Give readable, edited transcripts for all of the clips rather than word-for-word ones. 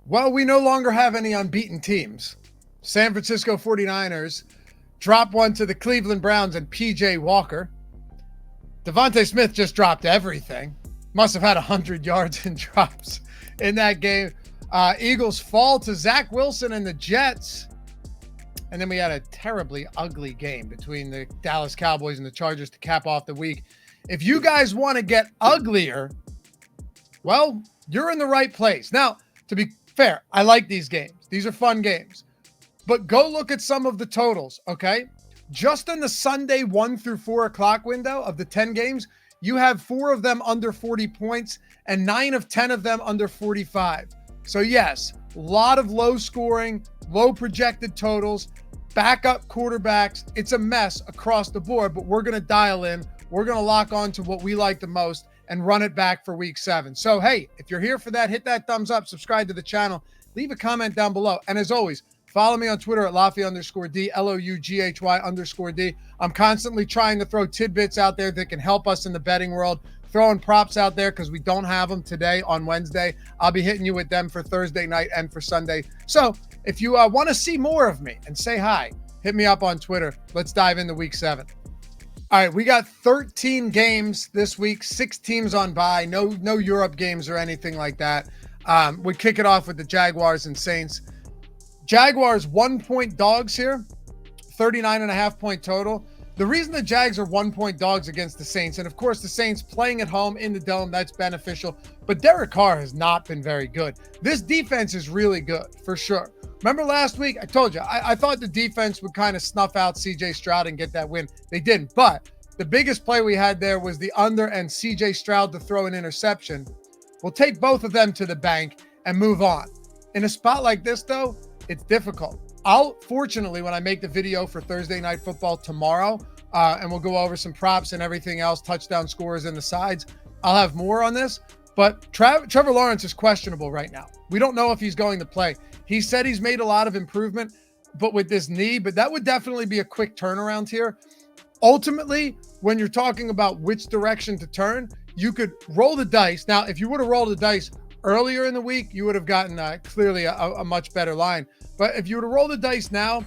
Well, we no longer have any unbeaten teams. San Francisco 49ers drop one to the Cleveland Browns and PJ Walker. Devontae Smith just dropped everything. Must have had 100 yards and drops in that game. Eagles fall to Zach Wilson and the Jets. And then we had a terribly ugly game between the Dallas Cowboys and the Chargers to cap off the week. If you guys want to get uglier, well, you're in the right place. Now, to be fair, I like these games. These are fun games. But go look at some of the totals, okay? Just in the Sunday 1 through 4 o'clock window of the 10 games, you have 4 of them under 40 points and 9 of 10 of them under 45. So yes, a lot of low scoring, low projected totals, backup quarterbacks. It's a mess across the board, but we're going to dial in. We're going to lock on to what we like the most and run it back for week 7. So, hey, if you're here for that, hit that thumbs up, subscribe to the channel, leave a comment down below. And as always, follow me on Twitter at Loughy_D, LOUGHY_D. I'm constantly trying to throw tidbits out there that can help us in the betting world, throwing props out there because we don't have them today on Wednesday. I'll be hitting you with them for Thursday night and for Sunday. So if you want to see more of me and say hi, hit me up on Twitter. Let's dive into week 7. All right, we got 13 games this week, 6 teams on bye, no Europe games or anything like that. We kick it off with the Jaguars and Saints. Jaguars 1-point dogs here, 39.5 point total. The reason the Jags are 1-point dogs against the Saints, and of course the Saints playing at home in the Dome, that's beneficial, but Derek Carr has not been very good. This defense is really good, for sure. Remember last week, I told you, I thought the defense would kind of snuff out CJ Stroud and get that win. They didn't, but the biggest play we had there was the under and CJ Stroud to throw an interception. We'll take both of them to the bank and move on. In a spot like this, though, it's difficult. Fortunately, when I make the video for Thursday Night Football tomorrow, and we'll go over some props and everything else, touchdown scores and the sides, I'll have more on this. But Trevor Lawrence is questionable right now. We don't know if he's going to play. He said he's made a lot of improvement, but with this knee, but that would definitely be a quick turnaround here. Ultimately, when you're talking about which direction to turn, you could roll the dice. Now, if you would have rolled the dice earlier in the week, you would have gotten clearly a much better line. But if you were to roll the dice now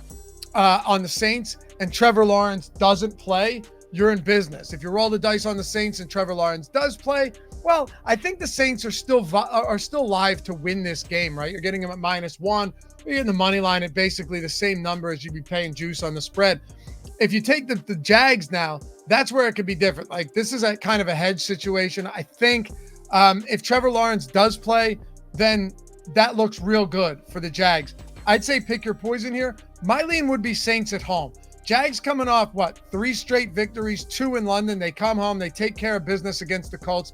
on the Saints and Trevor Lawrence doesn't play, you're in business. If you roll the dice on the Saints and Trevor Lawrence does play, well, I think the Saints are still live to win this game, right? You're getting them at -1. You're getting the money line at basically the same number as you'd be paying juice on the spread. If you take the Jags now, that's where it could be different. Like, this is a kind of a hedge situation. I think if Trevor Lawrence does play, then that looks real good for the Jags. I'd say pick your poison here. My lean would be Saints at home. Jags coming off, 3 straight victories, 2 in London. They come home, they take care of business against the Colts.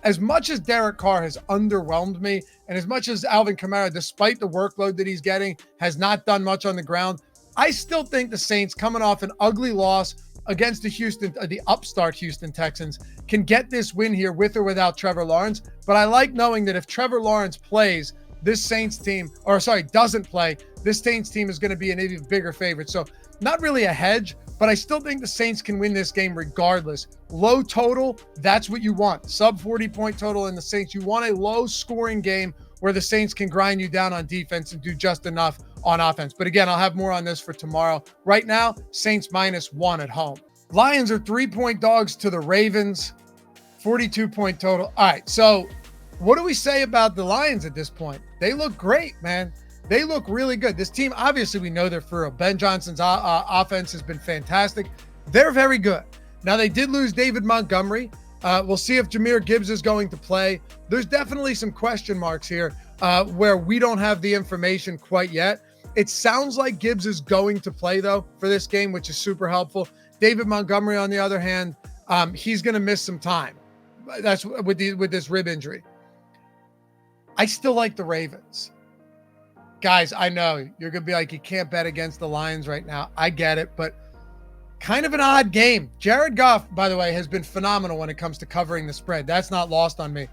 As much as Derek Carr has underwhelmed me, and as much as Alvin Kamara, despite the workload that he's getting, has not done much on the ground, I still think the Saints, coming off an ugly loss against the upstart Houston Texans, can get this win here with or without Trevor Lawrence. But I like knowing that if Trevor Lawrence plays, this Saints team, doesn't play, this Saints team is going to be an even bigger favorite. So not really a hedge, but I still think the Saints can win this game regardless. Low total, that's what you want. Sub 40-point total in the Saints. You want a low-scoring game where the Saints can grind you down on defense and do just enough on offense. But again, I'll have more on this for tomorrow. Right now, Saints -1 at home. Lions are 3-point dogs to the Ravens, 42-point total. All right, so what do we say about the Lions at this point? They look great, man. They look really good. This team, obviously, we know they're for real. Ben Johnson's offense has been fantastic. They're very good. Now, they did lose David Montgomery. We'll see if Jahmyr Gibbs is going to play. There's definitely some question marks here where we don't have the information quite yet. It sounds like Gibbs is going to play, though, for this game, which is super helpful. David Montgomery, on the other hand, he's going to miss some time. That's with this rib injury. I still like the Ravens. Guys, I know you're going to be like, you can't bet against the Lions right now. I get it, but kind of an odd game. Jared Goff, by the way, has been phenomenal when it comes to covering the spread. That's not lost on me.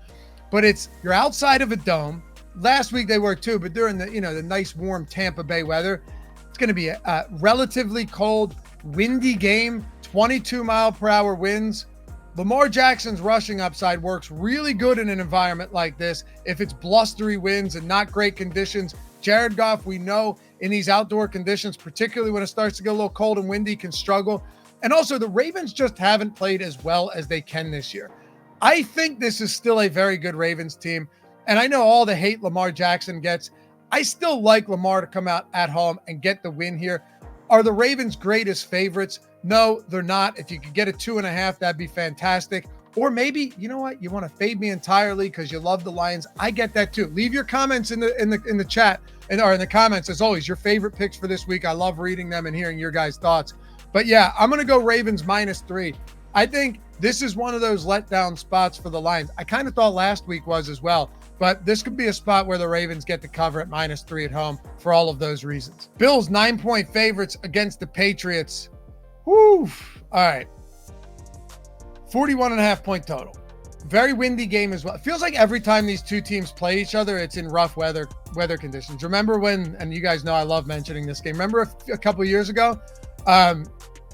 But you're outside of a dome. Last week they were too, but during the nice warm Tampa Bay weather, it's going to be a relatively cold, windy game, 22-mile-per-hour winds. Lamar Jackson's rushing upside works really good in an environment like this. If it's blustery winds and not great conditions, Jared Goff, we know in these outdoor conditions, particularly when it starts to get a little cold and windy, can struggle. And also the Ravens just haven't played as well as they can this year. I think this is still a very good Ravens team. And I know all the hate Lamar Jackson gets. I still like Lamar to come out at home and get the win here. Are the Ravens greatest favorites? No, they're not. If you could get a 2.5, that'd be fantastic. Or maybe, you know what? You want to fade me entirely because you love the Lions. I get that too. Leave your comments in the chat or in the comments as always. Your favorite picks for this week. I love reading them and hearing your guys' thoughts. But yeah, I'm going to go Ravens -3. I think this is one of those letdown spots for the Lions. I kind of thought last week was as well. But this could be a spot where the Ravens get the cover at -3 at home for all of those reasons. Bills 9-point favorites against the Patriots. Woo! All right. 41.5 point total. Very windy game as well. It feels like every time these two teams play each other, it's in rough weather conditions. Remember when, and you guys know I love mentioning this game. Remember a couple of years ago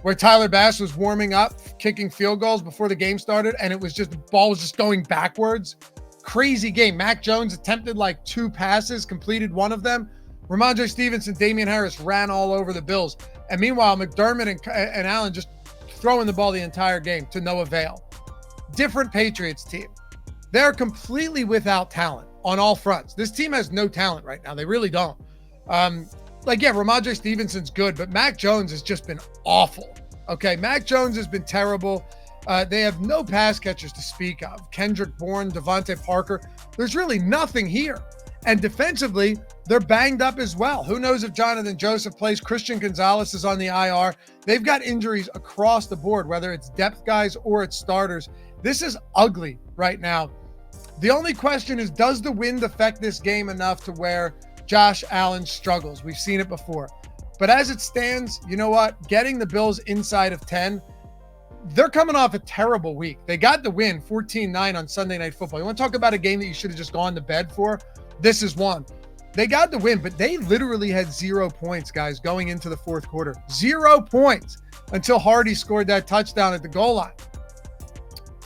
where Tyler Bass was warming up, kicking field goals before the game started, and it was just, the ball was just going backwards? Crazy game. Mac Jones attempted like 2 passes, completed one of them. Ramondre Stevenson, Damian Harris ran all over the Bills. And meanwhile, McDermott and Allen just throwing the ball the entire game to no avail. Different Patriots team. They're completely without talent on all fronts. This team has no talent right now. They really don't. Ramondre Stevenson's good, but Mac Jones has just been awful. Okay, Mac Jones has been terrible. They have no pass catchers to speak of. Kendrick Bourne, Devontae Parker. There's really nothing here. And defensively, they're banged up as well. Who knows if Jonathan Joseph plays? Christian Gonzalez is on the IR. They've got injuries across the board, whether it's depth guys or it's starters. This is ugly right now. The only question is, does the wind affect this game enough to where Josh Allen struggles? We've seen it before. But as it stands, you know what? Getting the Bills inside of 10, they're coming off a terrible week. They got the win 14-9 on Sunday Night Football. You want to talk about a game that you should have just gone to bed for? This is one. They got the win, but they literally had 0 points, guys, going into the fourth quarter. 0 points until Hardy scored that touchdown at the goal line.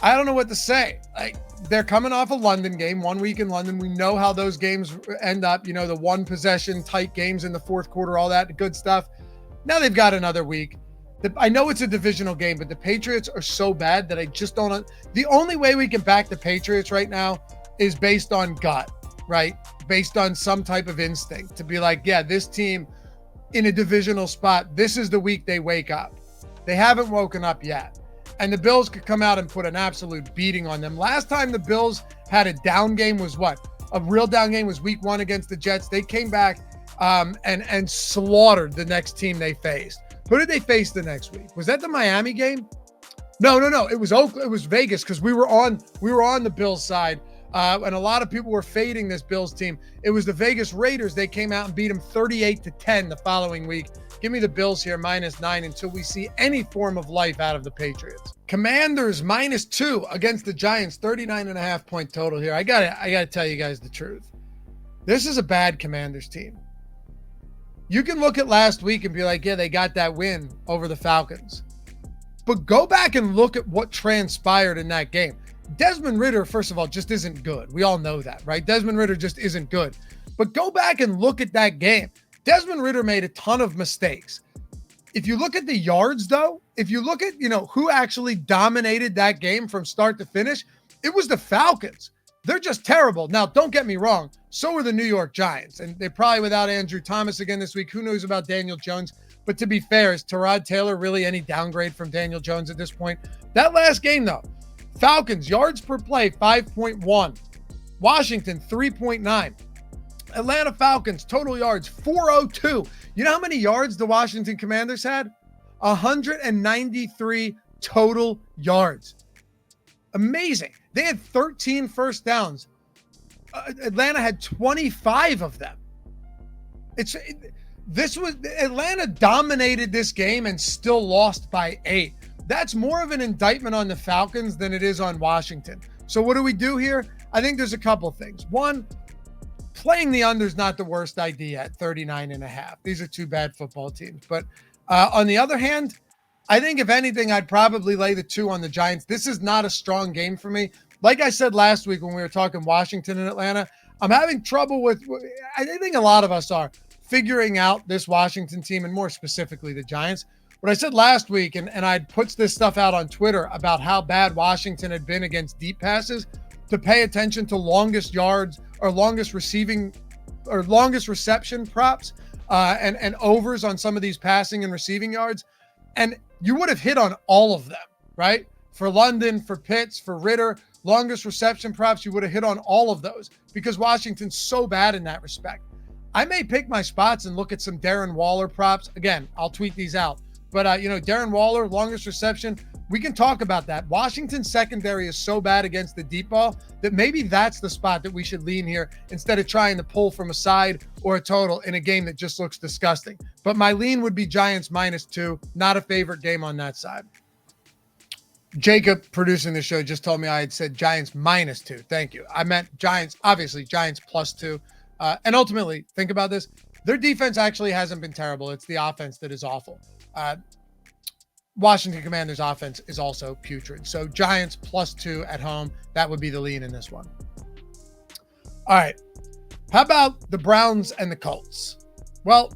I don't know what to say. They're coming off a London game, 1 week in London. We know how those games end up, the one possession tight games in the fourth quarter, all that good stuff. Now they've got another week. I know it's a divisional game, but the Patriots are so bad that I just don't. The only way we can back the Patriots right now is based on gut, right? Based on some type of instinct to be like, yeah, this team in a divisional spot, this is the week they wake up. They haven't woken up yet. And the Bills could come out and put an absolute beating on them. Last time the Bills had a down game was what? A real down game was week 1 against the Jets. They came back and slaughtered the next team they faced. Who did they face the next week? Was that the Miami game? No. It was Oakland. It was Vegas because we were on the Bills side. And a lot of people were fading this Bills team. It was the Vegas Raiders. They came out and beat them 38-10 the following week. Give me the Bills here -9 until we see any form of life out of the Patriots. Commanders -2 against the Giants, 39.5 point total here. I gotta tell you guys the truth. This is a bad Commanders team. You can look at last week and be like, yeah, they got that win over the Falcons. But go back and look at what transpired in that game. Desmond Ridder, first of all, just isn't good. We all know that, right? Desmond Ridder just isn't good. But go back and look at that game. Desmond Ridder made a ton of mistakes. If you look at the yards, though, if you look at, who actually dominated that game from start to finish, it was the Falcons. They're just terrible. Now, don't get me wrong. So are the New York Giants. And they're probably without Andrew Thomas again this week. Who knows about Daniel Jones? But to be fair, is Tyrod Taylor really any downgrade from Daniel Jones at this point? That last game, though, Falcons, yards per play, 5.1. Washington, 3.9. Atlanta Falcons, total yards, 402. You know how many yards the Washington Commanders had? 193 total yards. Amazing. They had 13 first downs. Atlanta had 25 of them. Atlanta dominated this game and still lost by 8. That's more of an indictment on the Falcons than it is on Washington. So what do we do here? I think there's a couple things. One, playing the under is not the worst idea at 39.5. These are two bad football teams. But on the other hand, I think if anything, I'd probably lay the 2 on the Giants. This is not a strong game for me. Like I said last week when we were talking Washington and Atlanta, I'm having trouble with, I think a lot of us are, figuring out this Washington team and more specifically the Giants. What I said last week, and I'd put this stuff out on Twitter about how bad Washington had been against deep passes, to pay attention to longest yards or longest receiving or longest reception props and overs on some of these passing and receiving yards. And you would have hit on all of them, right? For London, for Pitts, for Ritter, longest reception props, you would have hit on all of those because Washington's so bad in that respect. I may pick my spots and look at some Darren Waller props. Again, I'll tweet these out. But, Darren Waller, longest reception, we can talk about that. Washington's secondary is so bad against the deep ball that maybe that's the spot that we should lean here instead of trying to pull from a side or a total in a game that just looks disgusting. But my lean would be Giants -2. Not a favorite game on that side. Jacob, producing the show, just told me I had said Giants -2. Thank you. I meant Giants, obviously Giants +2. And ultimately, think about this. Their defense actually hasn't been terrible. It's the offense that is awful. Washington Commanders offense is also putrid. So Giants +2 at home. That would be the lean in this one. All right. How about the Browns and the Colts? Well,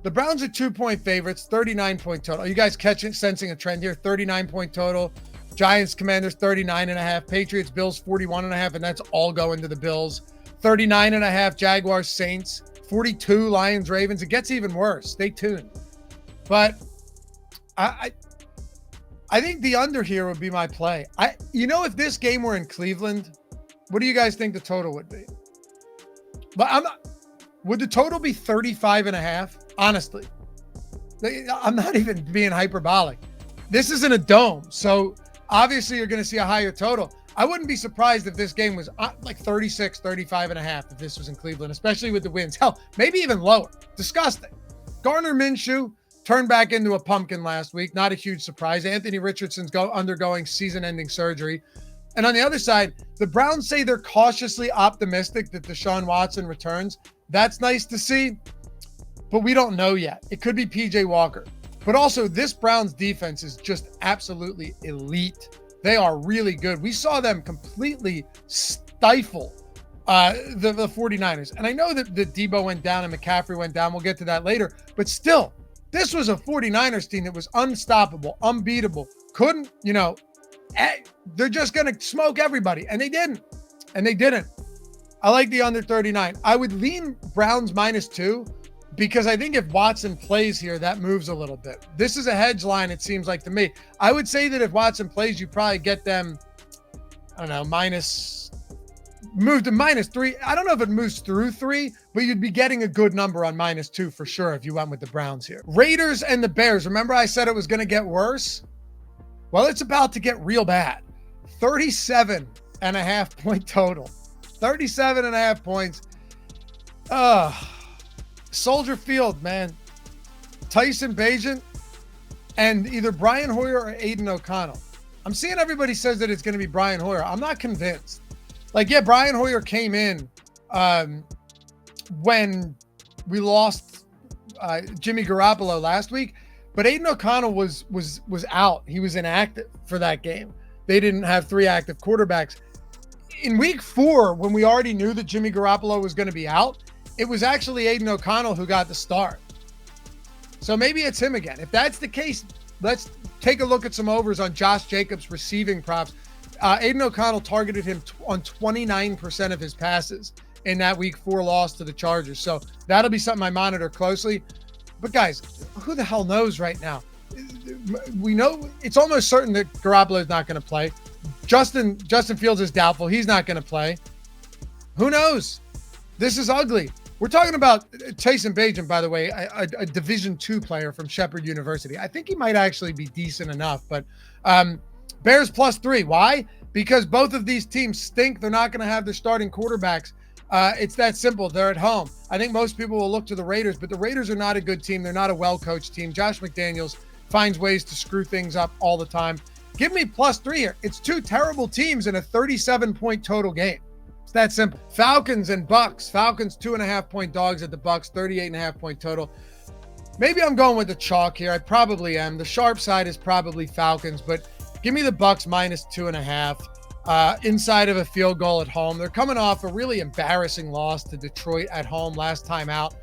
the Browns are 2-point favorites, 39-point total. Are you guys sensing a trend here? 39-point total. Giants, Commanders, 39.5. Patriots, Bills, 41.5. And that's all going to the Bills. 39.5. Jaguars, Saints. 42. Lions, Ravens. It gets even worse. Stay tuned. But I think the under here would be my play. If this game were in Cleveland, what do you guys think the total would be? But would the total be 35.5? Honestly, I'm not even being hyperbolic. This isn't a dome, so obviously you're going to see a higher total. I wouldn't be surprised if this game was like 36, 35.5 if this was in Cleveland, especially with the wins. Hell, maybe even lower. Disgusting. Gardner Minshew turned back into a pumpkin last week. Not a huge surprise. Anthony Richardson's undergoing season-ending surgery. And on the other side, the Browns say they're cautiously optimistic that Deshaun Watson returns. That's nice to see, but we don't know yet. It could be PJ Walker. But also, this Browns defense is just absolutely elite. They are really good. We saw them completely stifle the 49ers. And I know that Debo went down and McCaffrey went down. We'll get to that later. But still, this was a 49ers team that was unstoppable, unbeatable. They're just going to smoke everybody. And they didn't. I like the under 39. I would lean Browns -2 because I think if Watson plays here, that moves a little bit. This is a hedge line, it seems like to me. I would say that if Watson plays, you probably get them, move to -3. I don't know if it moves through 3, but you'd be getting a good number on -2 for sure if you went with the Browns here. Raiders and the Bears. Remember I said it was going to get worse? Well, it's about to get real bad. 37.5 point total. 37.5 points. Soldier Field, man. Tyson Bagent and either Brian Hoyer or Aiden O'Connell. I'm seeing everybody says that it's going to be Brian Hoyer. I'm not convinced. Brian Hoyer came in when we lost Jimmy Garoppolo last week, but Aiden O'Connell was out. He was inactive for that game. They didn't have 3 active quarterbacks. In week 4, when we already knew that Jimmy Garoppolo was going to be out, it was actually Aiden O'Connell who got the start. So maybe it's him again. If that's the case, let's take a look at some overs on Josh Jacobs' receiving props. Aiden O'Connell targeted him on 29% of his passes in that week 4 loss to the Chargers. So that'll be something I monitor closely. But guys, who the hell knows right now? We know it's almost certain that Garoppolo is not going to play. Justin Fields is doubtful. He's not going to play. Who knows? This is ugly. We're talking about Tyson Bagent, by the way, a Division II player from Shepherd University. I think he might actually be decent enough, but Bears +3. Why? Because both of these teams stink. They're not going to have their starting quarterbacks. It's that simple. They're at home. I think most people will look to the Raiders, but the Raiders are not a good team. They're not a well-coached team. Josh McDaniels finds ways to screw things up all the time. Give me +3 here. It's 2 terrible teams in a 37-point total game. It's that simple. Falcons and Bucks. Falcons 2.5 point dogs at the Bucks, 38.5 point total. Maybe I'm going with the chalk here. I probably am. The sharp side is probably Falcons, but give me the Bucs minus 2.5 inside of a field goal at home. They're coming off a really embarrassing loss to Detroit at home last time out.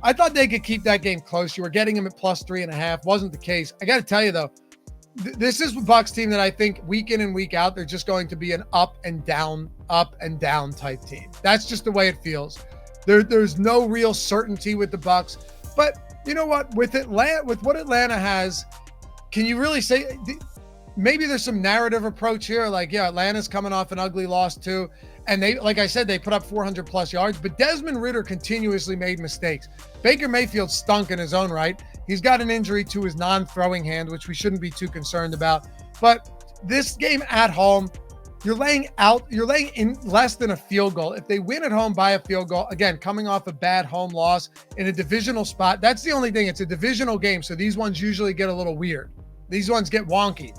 I thought they could keep that game close. You were getting them at plus 3.5. Wasn't the case. I got to tell you, though, this is a Bucs team that I think week in and week out, they're just going to be an up and down type team. That's just the way it feels. There's no real certainty with the Bucs. But you know what? With what Atlanta has, can you really say maybe there's some narrative approach here? Like, yeah, Atlanta's coming off an ugly loss too. And they, like I said, they put up 400 plus yards, but Desmond Ridder continuously made mistakes. Baker Mayfield stunk in his own right. He's got an injury to his non-throwing hand, which we shouldn't be too concerned about. But this game at home, you're laying in less than a field goal. If they win at home by a field goal, again, coming off a bad home loss in a divisional spot, that's the only thing. It's a divisional game, so these ones usually get a little weird. These ones get wonky.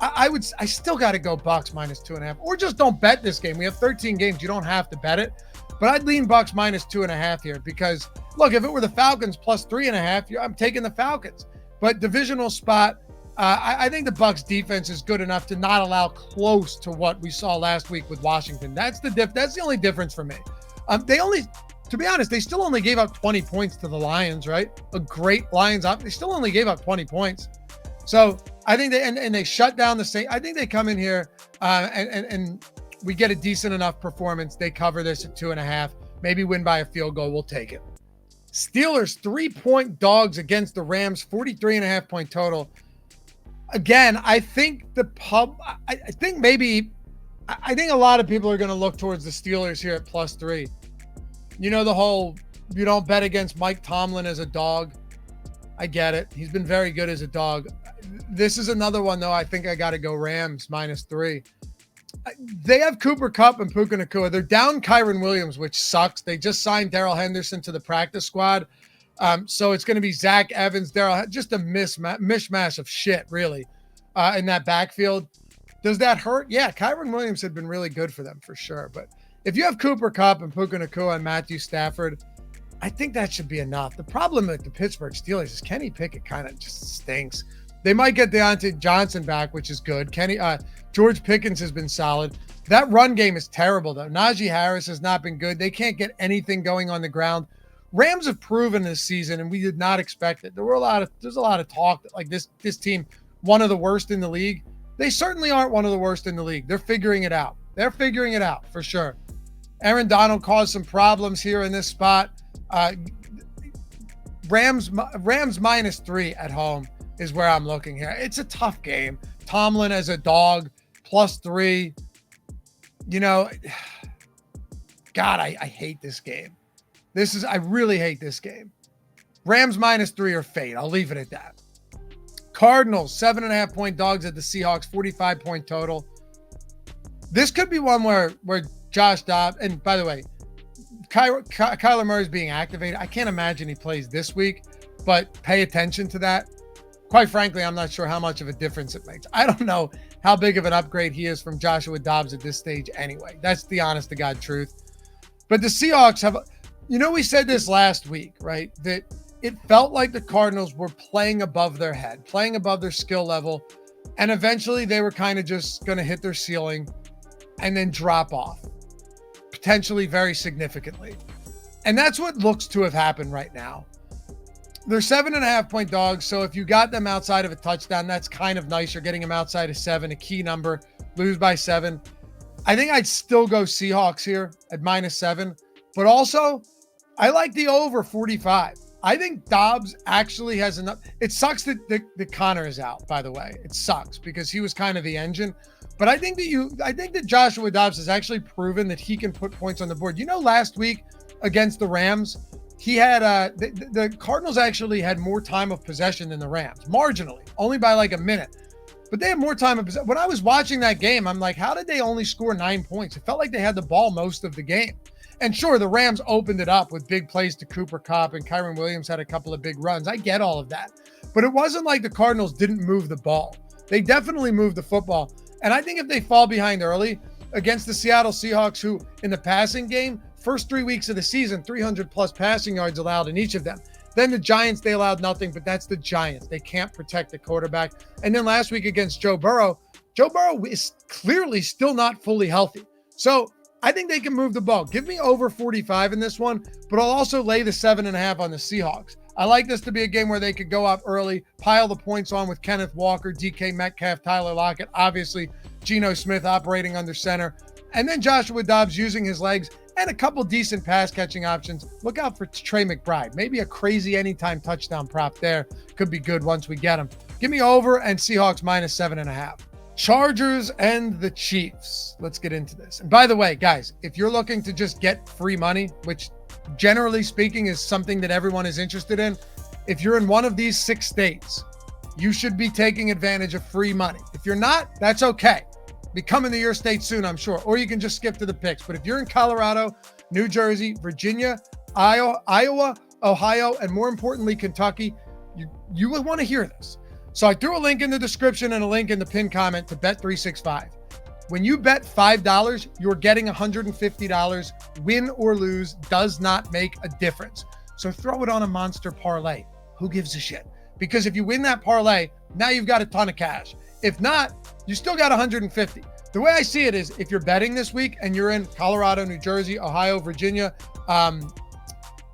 I still got to go Bucs minus 2.5, or just don't bet this game. We have 13 games. You don't have to bet it, but I'd lean Bucs minus 2.5 here because look, if it were the Falcons plus 3.5, I'm taking the Falcons, but divisional spot, I think the Bucs defense is good enough to not allow close to what we saw last week with Washington. That's the only difference for me. To be honest, they still only gave up 20 points to the Lions, right? A great Lions up. They still only gave up 20 points. So I think they shut down the Saints. I think they come in here and we get a decent enough performance. They cover this at 2.5, maybe win by a field goal. We'll take it. Steelers 3-point dogs against the Rams, 43.5 point total. Again, I think I think a lot of people are going to look towards the Steelers here at plus 3. You know, the whole, you don't bet against Mike Tomlin as a dog. I get it. He's been very good as a dog. This is another one, though. I think I got to go Rams minus 3. They have Cooper Kupp and Puka Nacua. They're down Kyron Williams, which sucks. They just signed Darrell Henderson to the practice squad. So it's going to be Zach Evans, just a mishmash of shit, really, in that backfield. Does that hurt? Yeah, Kyron Williams had been really good for them for sure. But if you have Cooper Kupp and Puka Nacua and Matthew Stafford, I think that should be enough. The problem with the Pittsburgh Steelers is Kenny Pickett kind of just stinks. They might get Deontay Johnson back, which is good. George Pickens has been solid. That run game is terrible, though. Najee Harris has not been good. They can't get anything going on the ground. Rams have proven this season, and we did not expect it. There's a lot of talk that like this team, one of the worst in the league. They certainly aren't one of the worst in the league. They're figuring it out. They're figuring it out for sure. Aaron Donald caused some problems here in this spot. Rams minus 3 at home is where I'm looking here. It's a tough game. Tomlin as a dog plus 3. You know, God, I hate this game. I really hate this game. Rams minus 3 or fade. I'll leave it at that. Cardinals 7.5 point dogs at the Seahawks, 45 point total. This could be one where Josh Dobbs, and by the way, Kyler Murray's being activated. I can't imagine he plays this week, but pay attention to that. Quite frankly, I'm not sure how much of a difference it makes. I don't know how big of an upgrade he is from Joshua Dobbs at this stage anyway. That's the honest to God truth. But the Seahawks have, we said this last week, right? That it felt like the Cardinals were playing above their head, playing above their skill level. And eventually they were kind of just going to hit their ceiling and then drop off, potentially very significantly. And that's what looks to have happened right now. They're 7.5 point dogs. So if you got them outside of a touchdown, that's kind of nice. You're getting them outside of 7, a key number, lose by 7. I think I'd still go Seahawks here at minus 7, but also I like the over 45. I think Dobbs actually has enough. It sucks that Connor is out, by the way. It sucks because he was kind of the engine. But I think that Joshua Dobbs has actually proven that he can put points on the board. Last week against the Rams, he had the Cardinals actually had more time of possession than the Rams, marginally, only by like a minute. But they had more time of possession. When I was watching that game, I'm like, how did they only score 9 points? It felt like they had the ball most of the game. And sure, the Rams opened it up with big plays to Cooper Kupp, and Kyron Williams had a couple of big runs. I get all of that. But it wasn't like the Cardinals didn't move the ball. They definitely moved the football. And I think if they fall behind early against the Seattle Seahawks, who in the passing game, first 3 weeks of the season, 300 plus passing yards allowed in each of them. Then the Giants, they allowed nothing, but that's the Giants. They can't protect the quarterback. And then last week against Joe Burrow is clearly still not fully healthy. So I think they can move the ball. Give me over 45 in this one, but I'll also lay the 7.5 on the Seahawks. I like this to be a game where they could go up early, pile the points on with Kenneth Walker, DK Metcalf, Tyler Lockett, obviously Geno Smith operating under center, and then Joshua Dobbs using his legs and a couple decent pass catching options. Look out for Trey McBride. Maybe a crazy anytime touchdown prop there. Could be good once we get him. Give me over and Seahawks minus 7.5. Chargers and the Chiefs. Let's get into this. And by the way, guys, if you're looking to just get free money, which generally speaking is something that everyone is interested in, if you're in one of these 6 states, you should be taking advantage of free money. If you're not, that's okay. Be coming to your state soon, I'm sure. Or you can just skip to the picks. But if you're in Colorado, New Jersey, Virginia, Iowa, Ohio, and more importantly, Kentucky, you will want to hear this. So I threw a link in the description and a link in the pinned comment to Bet365. When you bet $5, you're getting $150. Win or lose does not make a difference. So throw it on a monster parlay. Who gives a shit? Because if you win that parlay, now you've got a ton of cash. If not, you still got 150. The way I see it is if you're betting this week and you're in Colorado, New Jersey, Ohio, Virginia,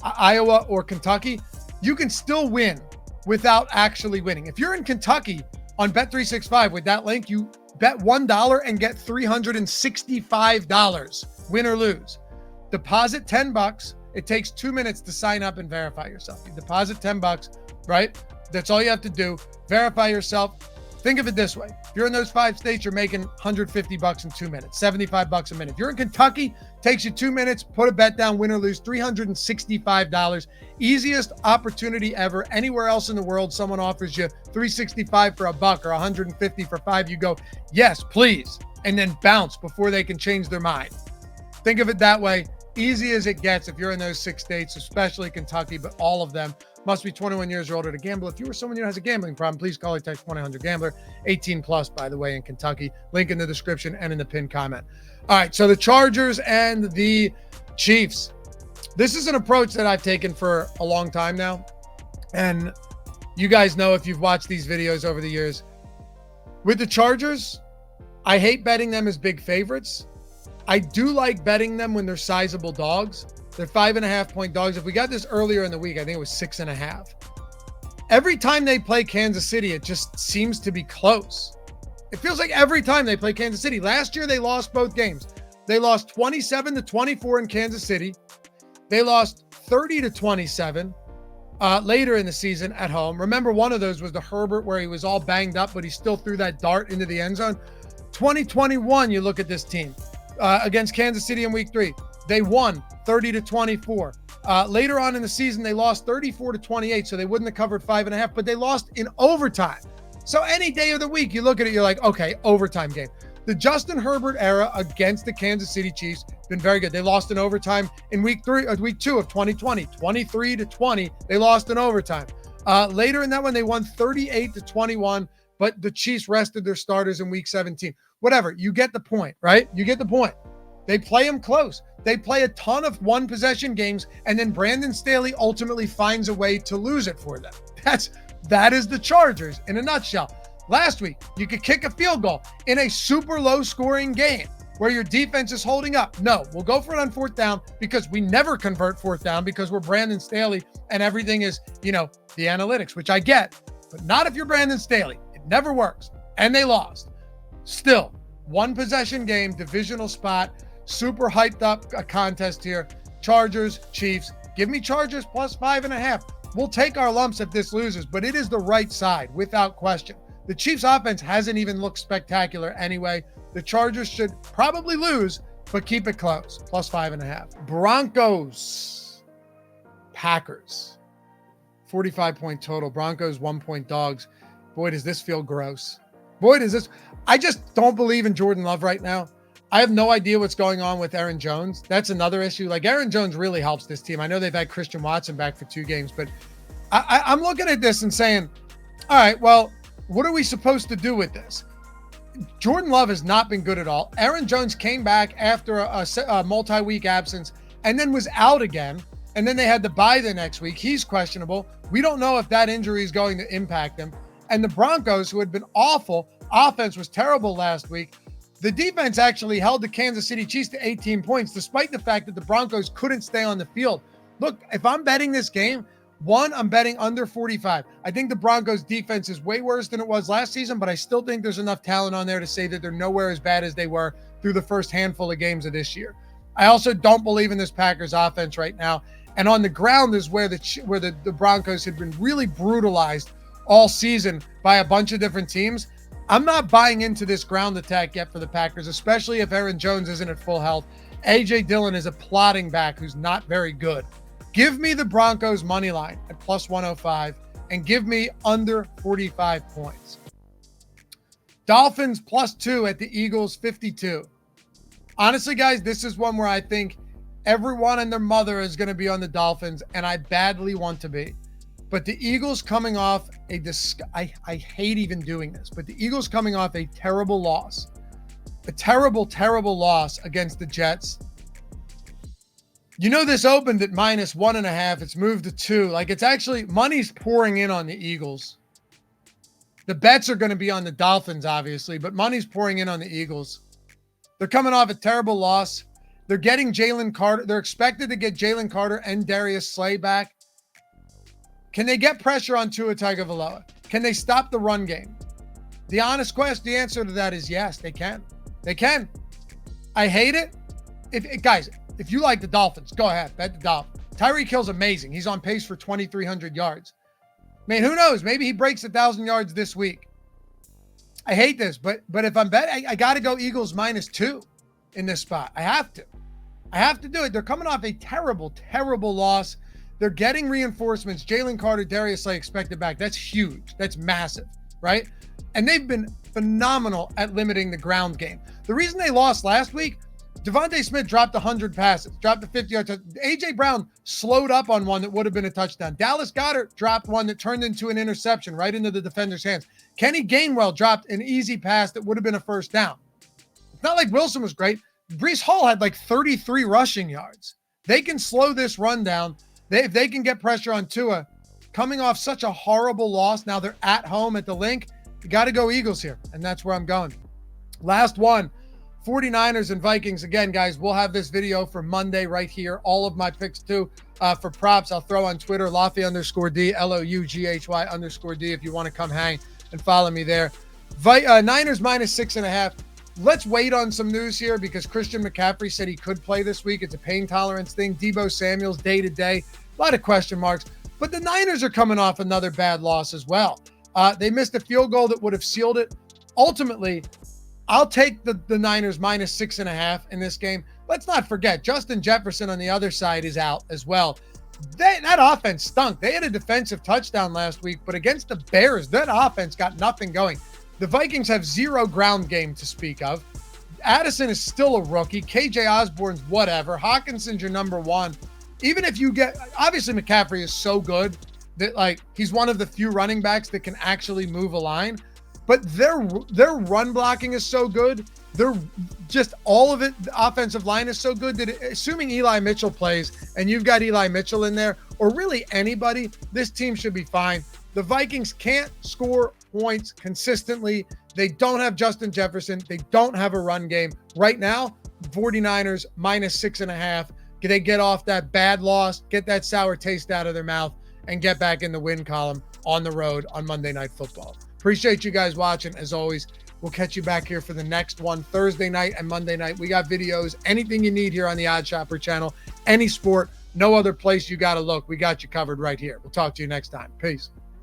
Iowa, or Kentucky, you can still win without actually winning. If you're in Kentucky on Bet365 with that link, you bet $1 and get $365, win or lose. Deposit $10. It takes 2 minutes to sign up and verify yourself. You deposit $10, right? That's all you have to do. Verify yourself. Think of it this way. If you're in those 5 states, you're making $150 in 2 minutes, $75 a minute. If you're in Kentucky, takes you 2 minutes, put a bet down, win or lose, $365. Easiest opportunity ever. Anywhere else in the world, someone offers you $365 for $1 or $150 for $5. You go, yes, please, and then bounce before they can change their mind. Think of it that way. Easy as it gets if you're in those 6 states, especially Kentucky, but all of them. Must be 21 years or older to gamble. If you or someone who has a gambling problem, please call or text 1-800-GAMBLER. 18 plus, by the way, in Kentucky. Link in the description and in the pinned comment. All right, so the Chargers and the Chiefs. This is an approach that I've taken for a long time now. And you guys know if you've watched these videos over the years. With the Chargers, I hate betting them as big favorites. I do like betting them when they're sizable dogs. They're 5.5-point dogs. If we got this earlier in the week, I think it was 6.5. Every time they play Kansas City, it just seems to be close. It feels like every time they play Kansas City. Last year, they lost both games. They lost 27-24 in Kansas City. They lost 30-27 later in the season at home. Remember, one of those was the Herbert where he was all banged up, but he still threw that dart into the end zone. 2021, you look at this team against Kansas City in week 3. They won 30-24. Later on in the season, they lost 34-28, so they wouldn't have covered 5.5, but they lost in overtime. So any day of the week, you look at it, you're like, okay, overtime game. The Justin Herbert era against the Kansas City Chiefs been very good. They lost in overtime in week 2 of 2020, 23-20. They lost in overtime. Later in that one, they won 38-21, but the Chiefs rested their starters in week 17. Whatever, you get the point, right? You get the point. They play them close. They play a ton of one-possession games, and then Brandon Staley ultimately finds a way to lose it for them. That is the Chargers in a nutshell. Last week, you could kick a field goal in a super low-scoring game where your defense is holding up. No, we'll go for it on 4th down because we never convert 4th down because we're Brandon Staley and everything is, the analytics, which I get, but not if you're Brandon Staley. It never works. And they lost. Still, one-possession game, divisional spot, super hyped up a contest here. Chargers, Chiefs. Give me Chargers plus 5.5. We'll take our lumps if this loses, but it is the right side without question. The Chiefs offense hasn't even looked spectacular anyway. The Chargers should probably lose, but keep it close. Plus 5.5. Broncos, Packers. 45-point total. Broncos 1-point dogs. Boy, does this feel gross. I just don't believe in Jordan Love right now. I have no idea what's going on with Aaron Jones. That's another issue. Like, Aaron Jones really helps this team. I know they've had Christian Watson back for 2 games, but I'm looking at this and saying, all right, well, what are we supposed to do with this? Jordan Love has not been good at all. Aaron Jones came back after a multi-week absence and then was out again. And then they had the bye the next week. He's questionable. We don't know if that injury is going to impact him. And the Broncos, who had been awful, offense was terrible last week. The defense actually held the Kansas City Chiefs to 18 points, despite the fact that the Broncos couldn't stay on the field. Look, if I'm betting this game, I'm betting under 45. I think the Broncos defense is way worse than it was last season, but I still think there's enough talent on there to say that they're nowhere as bad as they were through the first handful of games of this year. I also don't believe in this Packers offense right now. And on the ground is where the Broncos had been really brutalized all season by a bunch of different teams. I'm not buying into this ground attack yet for the Packers, especially if Aaron Jones isn't at full health. A.J. Dillon is a plotting back who's not very good. Give me the Broncos money line at plus 105 and give me under 45 points. Dolphins plus 2 at the Eagles 52. Honestly, guys, this is one where I think everyone and their mother is going to be on the Dolphins, and I badly want to be. But the Eagles coming off I hate even doing this, but the Eagles coming off a terrible loss. A terrible, terrible loss against the Jets. You know, this opened at minus 1.5. It's moved to 2. Like, it's actually, money's pouring in on the Eagles. The bets are going to be on the Dolphins, obviously, but money's pouring in on the Eagles. They're coming off a terrible loss. They're getting Jalen Carter. They're expected to get Jalen Carter and Darius Slay back. Can they get pressure on Tua Tagovailoa? Can they stop the run game? The answer to that is yes, they can. They can. I hate it. Guys, if you like the Dolphins, go ahead, bet the Dolphins. Tyreek Hill's amazing. He's on pace for 2,300 yards. Man, who knows? Maybe he breaks 1,000 yards this week. I hate this, but if I'm betting, I got to go Eagles minus 2 in this spot. I have to do it. They're coming off a terrible, terrible loss. They're getting reinforcements. Jalen Carter, Darius Slay expected back. That's huge. That's massive, right? And they've been phenomenal at limiting the ground game. The reason they lost last week, Devontae Smith dropped 100 passes, dropped a 50-yard touchdown. A.J. Brown slowed up on one that would have been a touchdown. Dallas Goedert dropped one that turned into an interception right into the defender's hands. Kenny Gainwell dropped an easy pass that would have been a first down. It's not like Wilson was great. Breece Hall had like 33 rushing yards. They can slow this run down. If they can get pressure on Tua, coming off such a horrible loss, now they're at home at the Link. You got to go Eagles here, and that's where I'm going. Last one, 49ers and Vikings. Again, guys, we'll have this video for Monday right here. All of my picks, too. For props, I'll throw on Twitter, Loughy_D, Loughy_D, if you want to come hang and follow me there. Niners minus 6.5. Let's wait on some news here because Christian McCaffrey said he could play this week. It's a pain tolerance thing. Deebo Samuel's day-to-day. A lot of question marks. But the Niners are coming off another bad loss as well. They missed a field goal that would have sealed it. Ultimately, I'll take the Niners minus 6.5 in this game. Let's not forget, Justin Jefferson on the other side is out as well. That offense stunk. They had a defensive touchdown last week, but against the Bears, that offense got nothing going. The Vikings have zero ground game to speak of. Addison is still a rookie. KJ Osborne's whatever. Hawkinson's your number one. Even if you get, obviously McCaffrey is so good that like he's one of the few running backs that can actually move a line. But their run blocking is so good. They're just all of it. The offensive line is so good that assuming Eli Mitchell plays and you've got Eli Mitchell in there, or really anybody, this team should be fine. The Vikings can't score points consistently. They don't have Justin Jefferson. They don't have a run game. Right now, 49ers minus 6.5. They get off that bad loss, get that sour taste out of their mouth, and get back in the win column on the road on Monday Night Football. Appreciate you guys watching. As always, we'll catch you back here for the next one Thursday night and Monday night. We got videos, anything you need here on the Odd Shopper channel, any sport, no other place you got to look. We got you covered right here. We'll talk to you next time. Peace.